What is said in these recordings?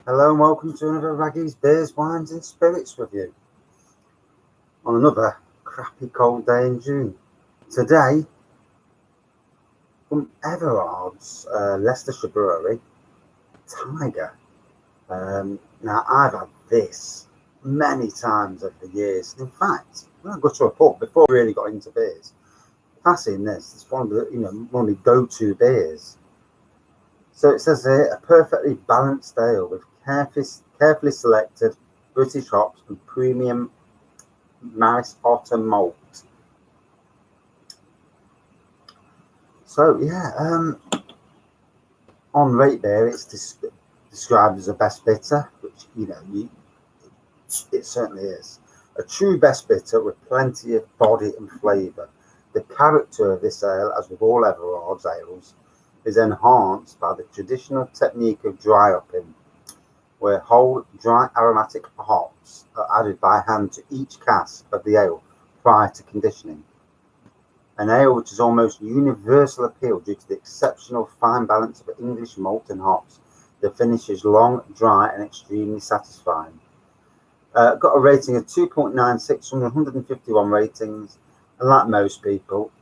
Hello and welcome to another Raggy's Beers, Wines and Spirits review on another crappy cold day in June. Today, from Everards, Leicestershire Brewery, Tiger. Now, I've had this many times over the years. In fact, when I go to a pub, before I really got into beers, passing this, it's one of the go-to beers. So it says here, a perfectly balanced ale with carefully selected British hops and premium Maris Otter malt. So yeah, on Rate Beer, it's described as a best bitter, which it certainly is. A true best bitter with plenty of body and flavour. The character of this ale, as with all Everard's ales, is enhanced by the traditional technique of dry hopping, where whole dry aromatic hops are added by hand to each cask of the ale prior to conditioning. An ale which is almost universal appeal due to the exceptional fine balance of English malt and hops. The finish is long, dry and extremely satisfying. Got a rating of 2.96 from 151 ratings, and like most people,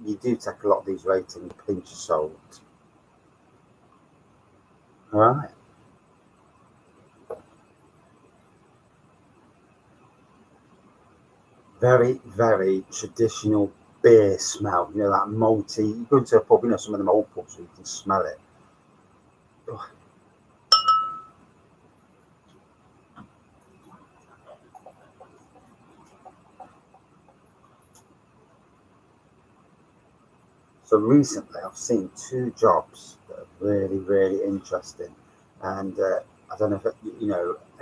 you do take a lot of these ratings with a pinch of salt. All right. Very, very traditional beer smell. You know, that malty. You go to a pub, some of them old pubs where you can smell it. Ugh. So recently I've seen two jobs that are really, really interesting. And I don't know if,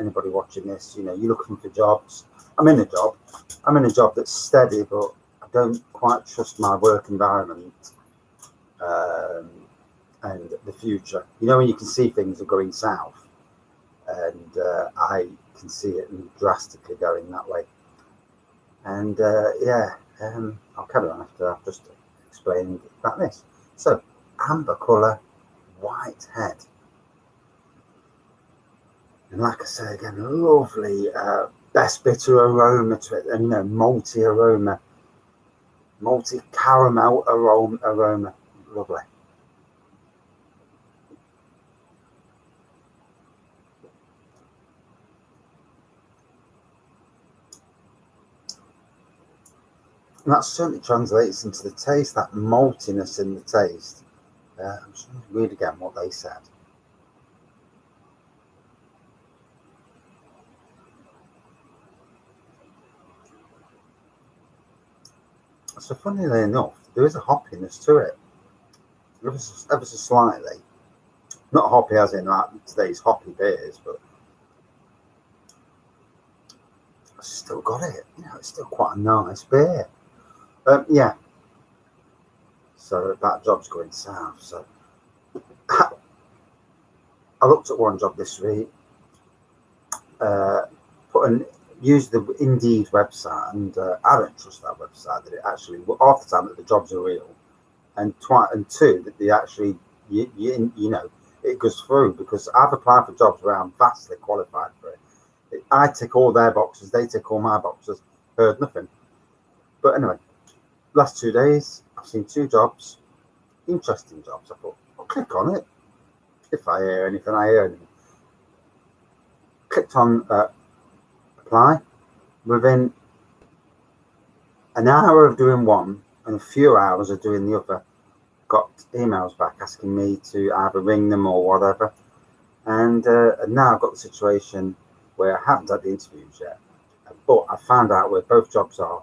anybody watching this, you're looking for jobs. I'm in a job. I'm in a job that's steady, but I don't quite trust my work environment and the future. When you can see things are going south, and I can see it drastically going that way. And I'll carry on after I've just explained about this. So, amber colour, white head. And like I say again, lovely best bitter aroma to it, and malty aroma, malty caramel aroma, lovely. And that certainly translates into the taste, that maltiness in the taste. I'm just going to read again what they said. So funnily enough, there is a hoppiness to it, ever so slightly. Not hoppy as in like today's hoppy beers, but it's still got it. It's still quite a nice beer. Yeah. So that job's going south. So I looked at one job this week. Used the Indeed website, and I don't trust that website. That it actually, half the time that the jobs are real, and two that they actually, it goes through, because I've applied for jobs where I'm vastly qualified for it. I tick all their boxes, they tick all my boxes. Heard nothing. But anyway, last 2 days I've seen two jobs, interesting jobs. I thought I'll click on it. If I hear anything, I hear anything. Clicked on apply. Within an hour of doing one and a few hours of doing the other, got emails back asking me to either ring them or whatever. And now I've got the situation where I haven't had the interviews yet, but I found out where both jobs are,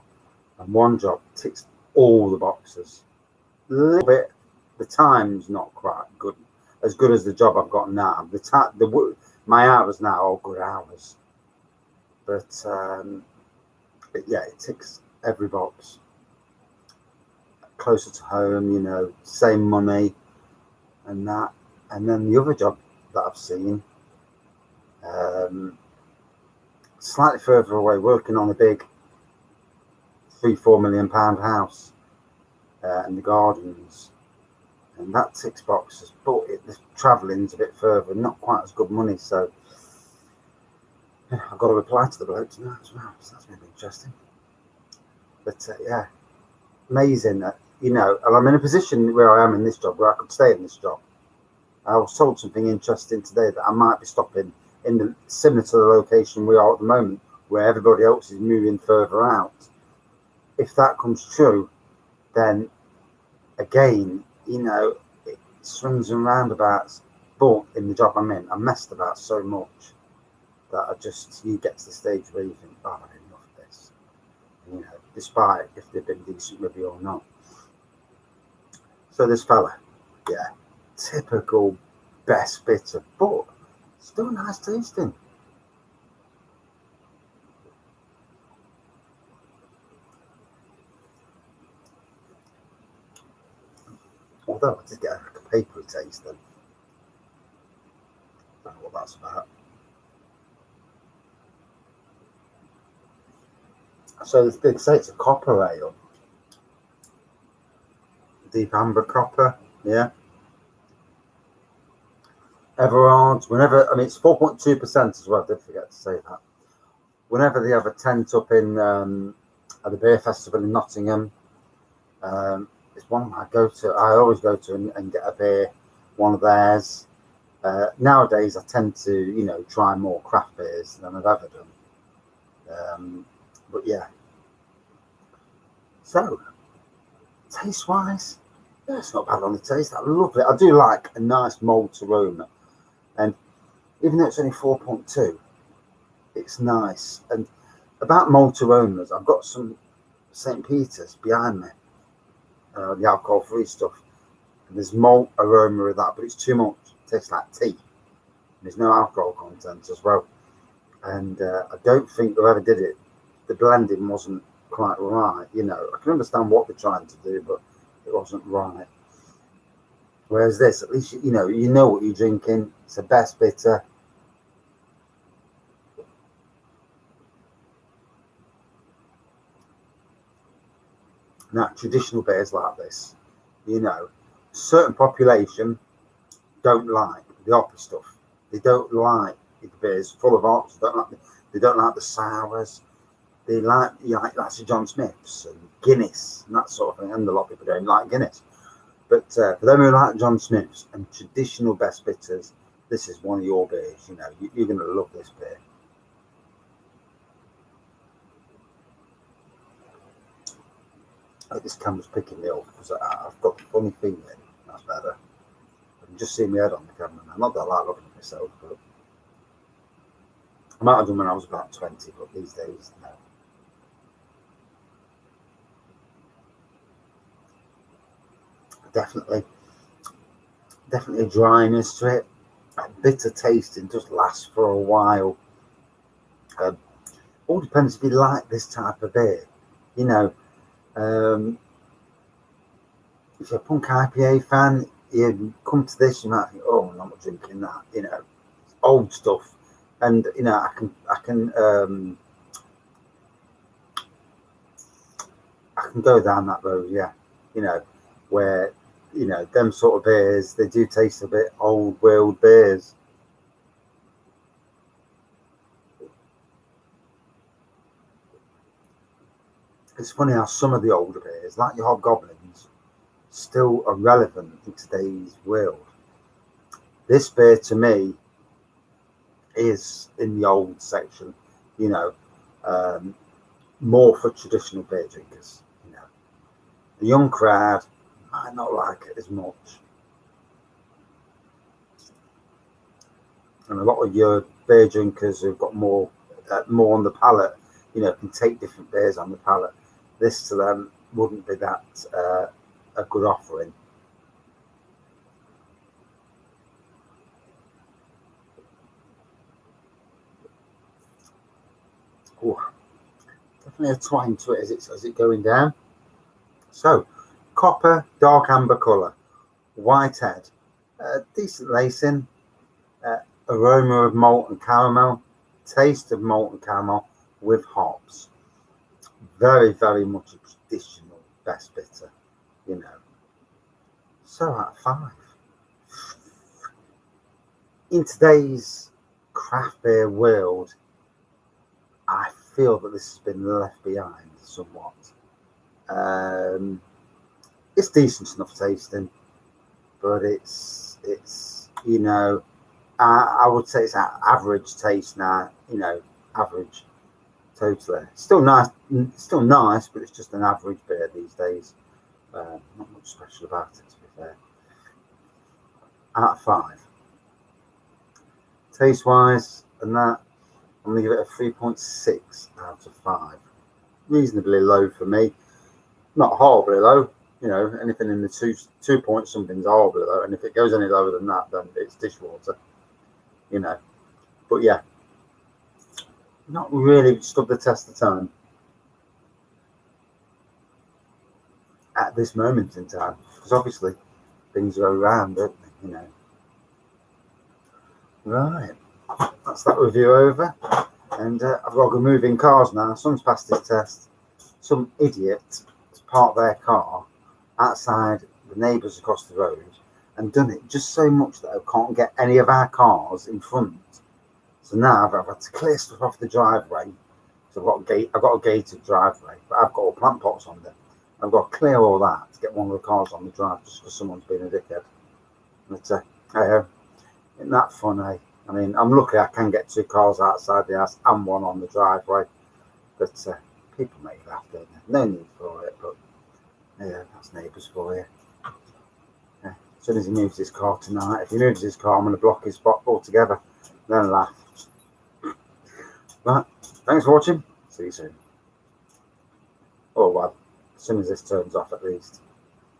and one job ticks all the boxes. A little bit, the time's not quite good, as good as the job I've got now. My hours now are good hours, but yeah, it ticks every box. Closer to home, same money, and that. And then the other job that I've seen, slightly further away, working on a big £3-4 million house in the gardens, and that ticks boxes, but the travelling's a bit further, not quite as good money. So I've got to reply to the bloke tonight as well. So that's going to be interesting. But yeah, amazing that, and I'm in a position where I am in this job where I could stay in this job. I was told something interesting today that I might be stopping in similar to the location we are at the moment, where everybody else is moving further out. If that comes true, then again, it swings and roundabouts. But in the job I'm in, I'm messed about so much that you get to the stage where you think, oh, I've had enough of this. Despite if they've been decent with you or not. So this fella, yeah, typical best bitter, but still nice tasting. Although I did get a papery taste then. I don't know what that's about. So this big say it's a copper ale. Deep amber copper, yeah. Everards, it's 4.2% as well, I did forget to say that. Whenever they have a tent up in at the beer festival in Nottingham, it's one I always go to and get a beer, one of theirs. Nowadays I tend to, try more craft beers than I've ever done. But yeah. So, taste-wise, yeah, it's not bad on the taste. I love it. I do like a nice malt aroma. And even though it's only 4.2, it's nice. And about malt aromas, I've got some St. Peter's behind me, the alcohol-free stuff. And there's malt aroma of that, but it's too much. It tastes like tea. There's no alcohol content as well. And I don't think whoever did it, the blending wasn't quite right. I can understand what they're trying to do, but it wasn't right. Whereas this, at least you know what you're drinking. It's the best bitter. Now, traditional beers like this, certain population don't like the hoppy stuff. They don't like the beers full of hops. They don't like the sours. They like that's John Smith's and Guinness and that sort of thing. And a lot of people don't like Guinness. But for them who like John Smith's and traditional best bitters, this is one of your beers. You're going to love this beer. This camera's picking me up because I've got a funny feeling. That's better. I can just see my head on the camera now. Not that I like looking at myself, but I might have done when I was about 20, but these days, no. Definitely a dryness to it. A bitter tasting does last for a while. All depends if you like this type of beer. If you're a punk IPA fan, you come to this, you might think, "Oh, I'm not drinking that." Old stuff, and I can go down that road. Yeah, where them sort of beers, they do taste a bit old world beers. It's funny how some of the older beers, like your Hobgoblins, still are relevant in today's world. This beer to me is in the old section, more for traditional beer drinkers. The young crowd might not like it as much. And a lot of your beer drinkers who've got more on the palate, can take different beers on the palate. This to them wouldn't be that a good offering. Ooh, definitely a twang to it as it going down. So, copper, dark amber colour, white head, decent lacing, aroma of malt and caramel, taste of malt and caramel with hops. Very, very much a traditional best bitter, So out of 5. In today's craft beer world, I feel that this has been left behind somewhat. It's decent enough tasting, but it's I would say it's average taste now. Average, totally. Still nice, but it's just an average beer these days. Not much special about it, to be fair. Out of 5. Taste wise, and that, I'm going to give it a 3.6 out of 5. Reasonably low for me. Not horribly low. Anything in the 2 point something's horribly low. And if it goes any lower than that, then it's dishwater. But yeah, not really stood the test of time at this moment in time. Because obviously things go around, don't they? Right. That's that review over. And I've got to go moving cars now. Someone's passed his test. Some idiot has parked their car outside the neighbours across the road and done it just so much that I can't get any of our cars in front. So now I've had to clear stuff off the driveway. So I've got a gated driveway, but I've got all plant pots on there. I've got to clear all that to get one of the cars on the drive just because someone's been a dickhead. But isn't that funny? I mean, I'm lucky I can get 2 cars outside the house and one on the driveway. But people make that, don't they? No need for it, but yeah, that's neighbours for you. Yeah. As soon as he moves his car tonight, if he moves his car, I'm going to block his spot altogether. Then laugh. Right, thanks for watching. See you soon. Oh, well, as soon as this turns off, at least.